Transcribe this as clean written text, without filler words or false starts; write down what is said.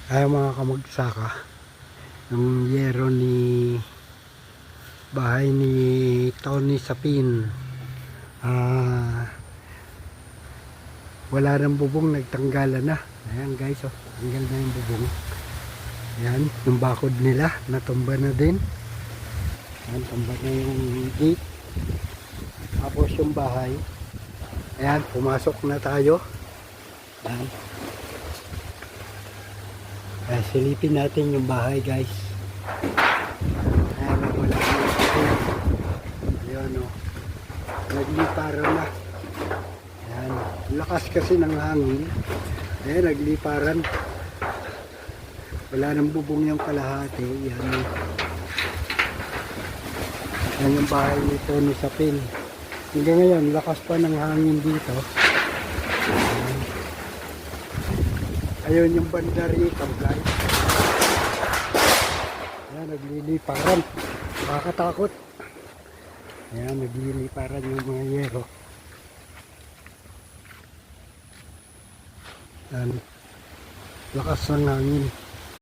Ay mga kamagsaka, yung yero ni bahay ni Tony Sapin, wala nang bubong, nagtanggalan na. Ayan guys, oh, tanggal na yung bubong. Ayan, yung bakod nila natumba na din. Ayan, tumba na yung gate. Tapos yung bahay, ayan, pumasok na tayo. Ayan. Ayan, silipin natin yung bahay guys. Ayan, wala na. Ayan, oh, nagliparan na. Ayan, lakas kasi ng hangin. Ayan, nagliparan. Wala nang bubong yung kalahati. Ayan, oh. Ayan yung bahay ni Tony Sapin. Hanggang ngayon, lakas pa ng hangin dito. Ayan. Ayun yung banda rito guys. Ayan, nagliliparan. Nakakatakot. Ayan, nagliliparan yung mga yero. Ayan, lakas ng hangin.